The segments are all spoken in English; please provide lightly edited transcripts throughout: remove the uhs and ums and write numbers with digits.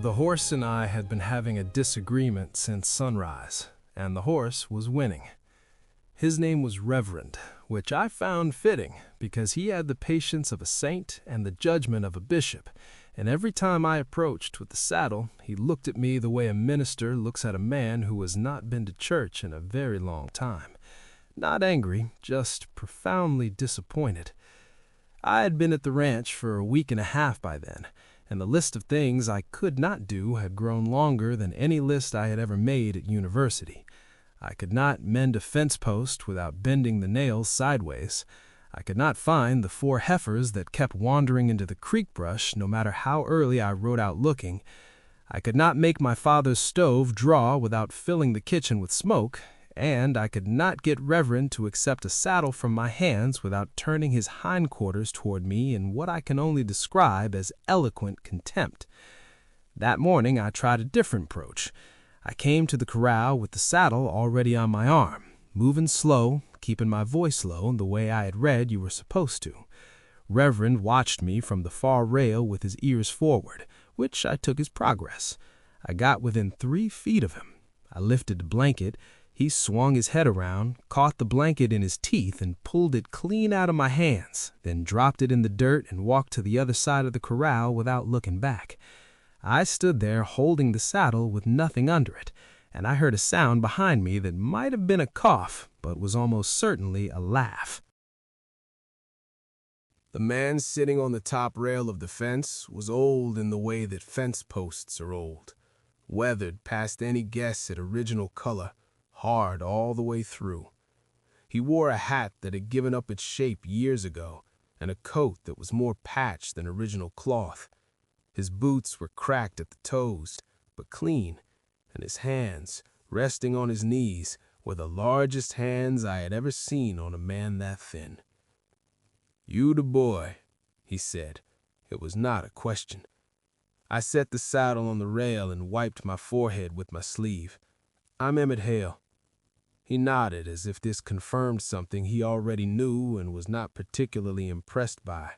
The horse and I had been having a disagreement since sunrise, and the horse was winning. His name was Reverend, which I found fitting because he had the patience of a saint and the judgment of a bishop, and every time I approached with the saddle, he looked at me the way a minister looks at a man who has not been to church in a very long time. Not angry, just profoundly disappointed. I had been at the ranch for a week and a half by then, and the list of things I could not do had grown longer than any list I had ever made at university. I could not mend a fence post without bending the nails sideways. I could not find the 4 heifers that kept wandering into the creek brush no matter how early I rode out looking. I could not make my father's stove draw without filling the kitchen with smoke, and I could not get Reverend to accept a saddle from my hands without turning his hindquarters toward me in what I can only describe as eloquent contempt. That morning I tried a different approach. I came to the corral with the saddle already on my arm, moving slow, keeping my voice low the way I had read you were supposed to. Reverend watched me from the far rail with his ears forward, which I took as progress. I got within 3 feet of him. I lifted the blanket. He swung his head around, caught the blanket in his teeth, and pulled it clean out of my hands, then dropped it in the dirt and walked to the other side of the corral without looking back. I stood there holding the saddle with nothing under it, and I heard a sound behind me that might have been a cough, but was almost certainly a laugh. The man sitting on the top rail of the fence was old in the way that fence posts are old, weathered past any guess at original color, hard all the way through. He wore a hat that had given up its shape years ago, and a coat that was more patched than original cloth. His boots were cracked at the toes, but clean, and his hands, resting on his knees, were the largest hands I had ever seen on a man that thin. "You the boy," he said. It was not a question. I set the saddle on the rail and wiped my forehead with my sleeve. "I'm Emmett Hale." He nodded as if this confirmed something he already knew and was not particularly impressed by.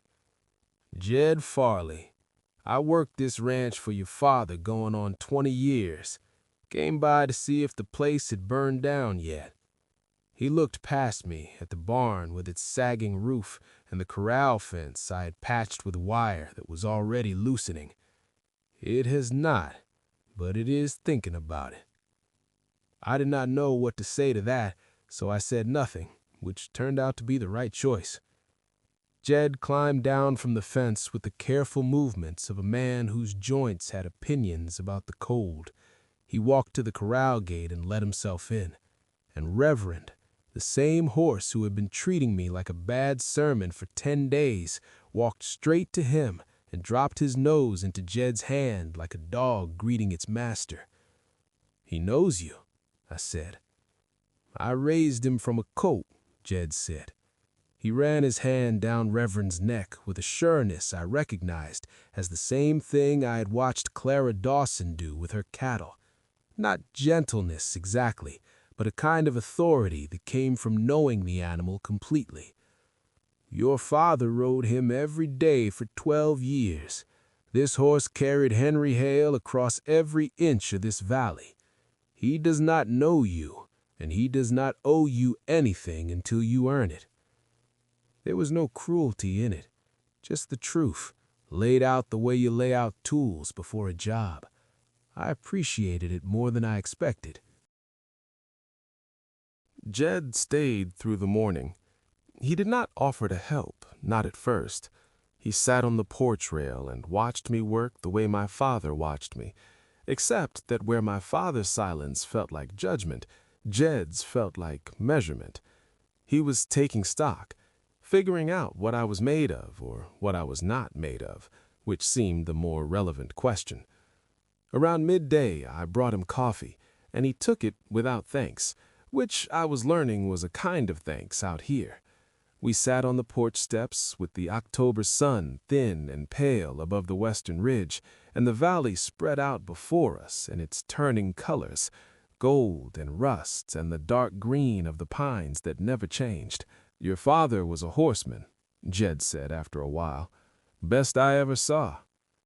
"Jed Farley. I worked this ranch for your father going on 20 years. Came by to see if the place had burned down yet." He looked past me at the barn with its sagging roof and the corral fence I had patched with wire that was already loosening. "It has not, but it is thinking about it." I did not know what to say to that, so I said nothing, which turned out to be the right choice. Jed climbed down from the fence with the careful movements of a man whose joints had opinions about the cold. He walked to the corral gate and let himself in. And Reverend, the same horse who had been treating me like a bad sermon for 10 days, walked straight to him and dropped his nose into Jed's hand like a dog greeting its master. "He knows you," I said. "I raised him from a colt," Jed said. He ran his hand down Reverend's neck with a sureness I recognized as the same thing I had watched Clara Dawson do with her cattle. Not gentleness exactly, but a kind of authority that came from knowing the animal completely. "Your father rode him every day for 12 years. This horse carried Henry Hale across every inch of this valley. He does not know you, and he does not owe you anything until you earn it." There was no cruelty in it, just the truth, laid out the way you lay out tools before a job. I appreciated it more than I expected. Jed stayed through the morning. He did not offer to help, not at first. He sat on the porch rail and watched me work the way my father watched me, except that where my father's silence felt like judgment, Jed's felt like measurement. He was taking stock, figuring out what I was made of or what I was not made of, which seemed the more relevant question. Around midday, I brought him coffee, and he took it without thanks, which I was learning was a kind of thanks out here. We sat on the porch steps with the October sun thin and pale above the western ridge, and the valley spread out before us in its turning colors, gold and rust and the dark green of the pines that never changed. "Your father was a horseman," Jed said after a while. "Best I ever saw.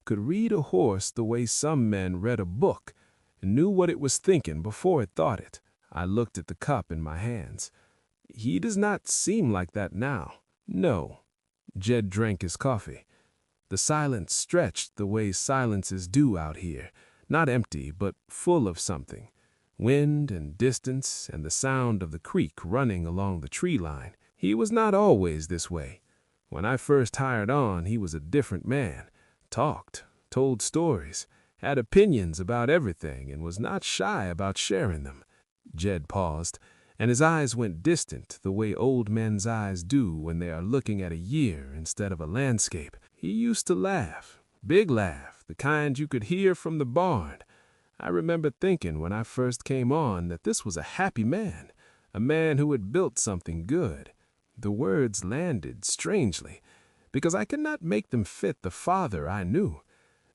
could read a horse the way some men read a book, and knew what it was thinking before it thought it. I looked at the cup in my hands. He does not seem like that now. No. Jed drank his coffee. The silence stretched the way silences do out here, not empty, but full of something. Wind and distance and the sound of the creek running along the tree line. He was not always this way. When I first hired on, he was a different man. Talked, told stories, had opinions about everything, and was not shy about sharing them. Jed paused, and his eyes went distant the way old men's eyes do when they are looking at a year instead of a landscape. He used to laugh, big laugh, the kind you could hear from the barn. I remember thinking when I first came on that this was a happy man, a man who had built something good. The words landed strangely, because I could not make them fit the father I knew.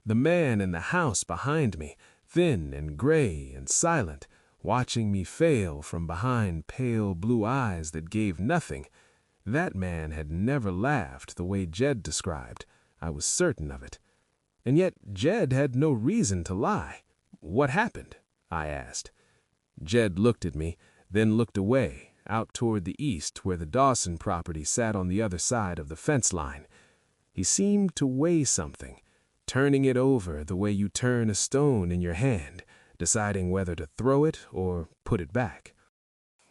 The man in the house behind me, thin and gray and silent, watching me fail from behind pale blue eyes that gave nothing. That man had never laughed the way Jed described. I was certain of it. And yet Jed had no reason to lie. What happened? I asked. Jed looked at me, then looked away, out toward the east where the Dawson property sat on the other side of the fence line. He seemed to weigh something, turning it over the way you turn a stone in your hand, deciding whether to throw it or put it back.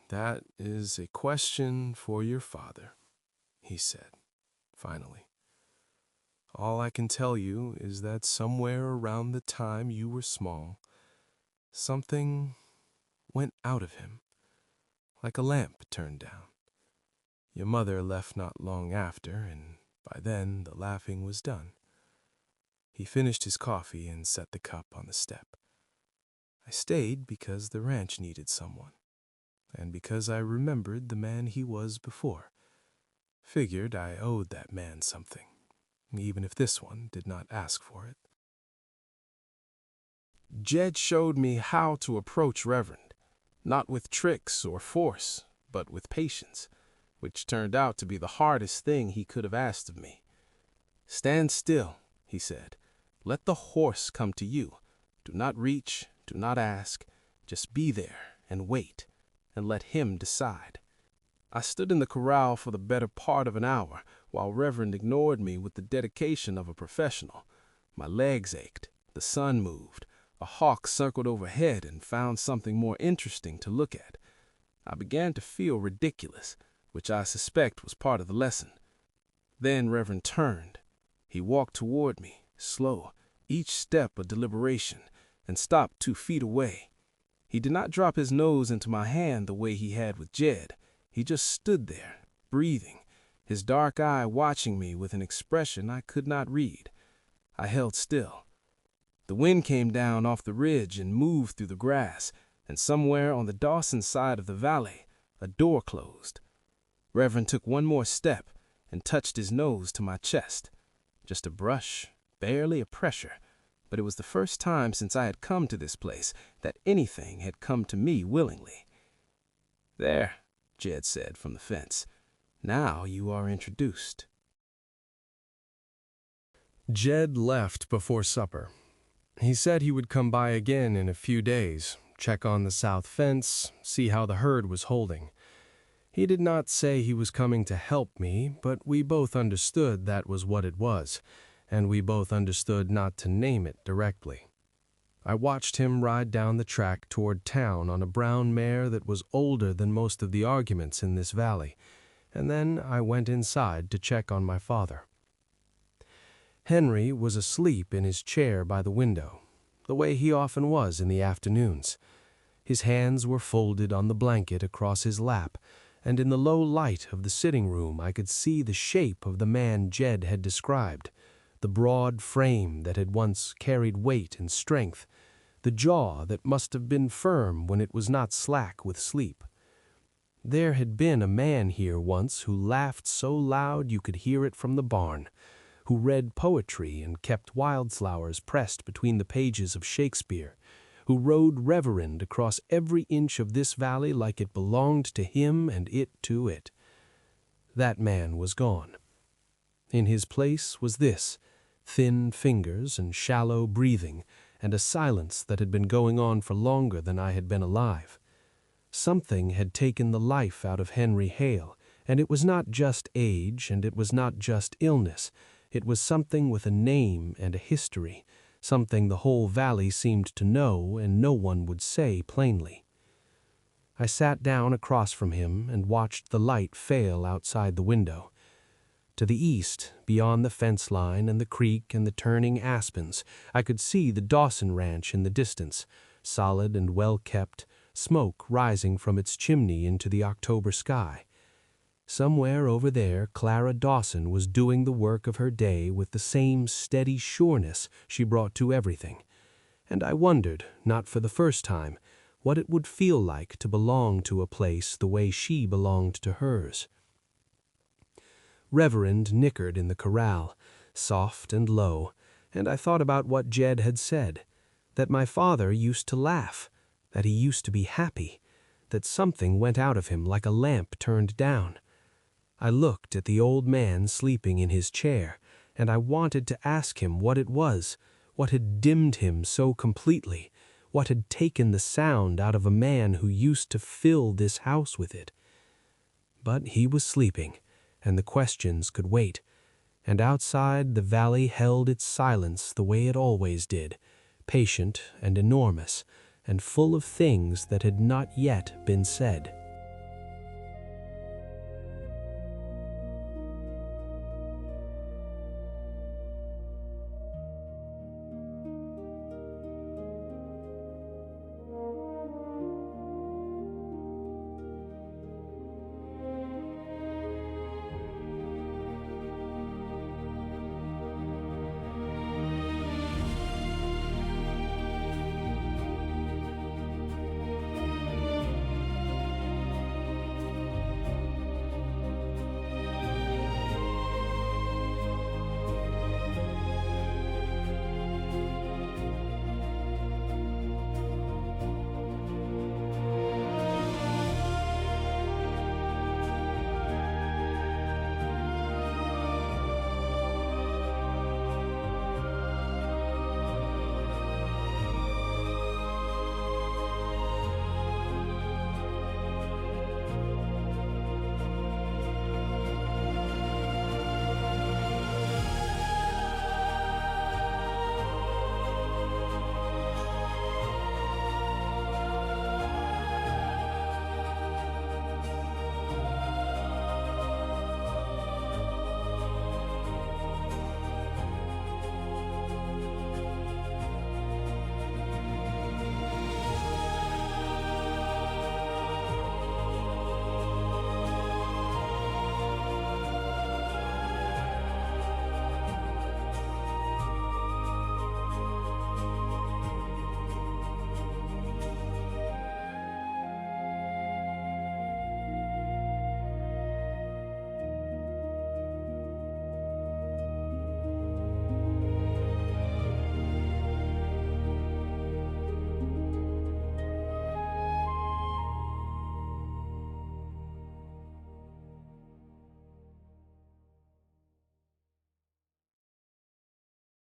"That is a question for your father," he said, finally. "All I can tell you is that somewhere around the time you were small, something went out of him, like a lamp turned down. Your mother left not long after, and by then the laughing was done." He finished his coffee and set the cup on the step. "I stayed because the ranch needed someone, and because I remembered the man he was before. Figured I owed that man something, even if this one did not ask for it." Jed showed me how to approach Reverend, not with tricks or force, but with patience, which turned out to be the hardest thing he could have asked of me. "Stand still," he said. "Let the horse come to you. Do not reach, do not ask. Just be there and wait, and let him decide." I stood in the corral for the better part of an hour, while Reverend ignored me with the dedication of a professional. My legs ached, the sun moved, a hawk circled overhead and found something more interesting to look at. I began to feel ridiculous, which I suspect was part of the lesson. Then Reverend turned. He walked toward me, slow, each step a deliberation, and stopped 2 feet away. He did not drop his nose into my hand the way he had with Jed. He just stood there, breathing, his dark eye watching me with an expression I could not read. I held still. The wind came down off the ridge and moved through the grass, and somewhere on the Dawson side of the valley, a door closed. Reverend took one more step and touched his nose to my chest. Just a brush, barely a pressure, but it was the first time since I had come to this place that anything had come to me willingly. "There," Jed said from the fence. "Now you are introduced." Jed left before supper. He said he would come by again in a few days, check on the south fence, see how the herd was holding. He did not say he was coming to help me, but we both understood that was what it was, and we both understood not to name it directly. I watched him ride down the track toward town on a brown mare that was older than most of the arguments in this valley, and then I went inside to check on my father. Henry was asleep in his chair by the window, the way he often was in the afternoons. His hands were folded on the blanket across his lap, and in the low light of the sitting room I could see the shape of the man Jed had described, the broad frame that had once carried weight and strength, the jaw that must have been firm when it was not slack with sleep. There had been a man here once who laughed so loud you could hear it from the barn, who read poetry and kept wildflowers pressed between the pages of Shakespeare, who rode reverend across every inch of this valley like it belonged to him and it to it. That man was gone. In his place was this, thin fingers and shallow breathing, and a silence that had been going on for longer than I had been alive. Something had taken the life out of Henry Hale, and it was not just age, and it was not just illness. It was something with a name and a history, something the whole valley seemed to know and no one would say plainly. I sat down across from him and watched the light fail outside the window. To the east, beyond the fence line and the creek and the turning aspens, I could see the Dawson Ranch in the distance, solid and well-kept, smoke rising from its chimney into the October sky. Somewhere over there, Clara Dawson was doing the work of her day with the same steady sureness she brought to everything. And I wondered, not for the first time, what it would feel like to belong to a place the way she belonged to hers. Reverend nickered in the corral, soft and low, and I thought about what Jed had said, that my father used to laugh, that he used to be happy, that something went out of him like a lamp turned down. I looked at the old man sleeping in his chair, and I wanted to ask him what it was, what had dimmed him so completely, what had taken the sound out of a man who used to fill this house with it. But he was sleeping, and the questions could wait, and outside the valley held its silence the way it always did, patient and enormous, and full of things that had not yet been said.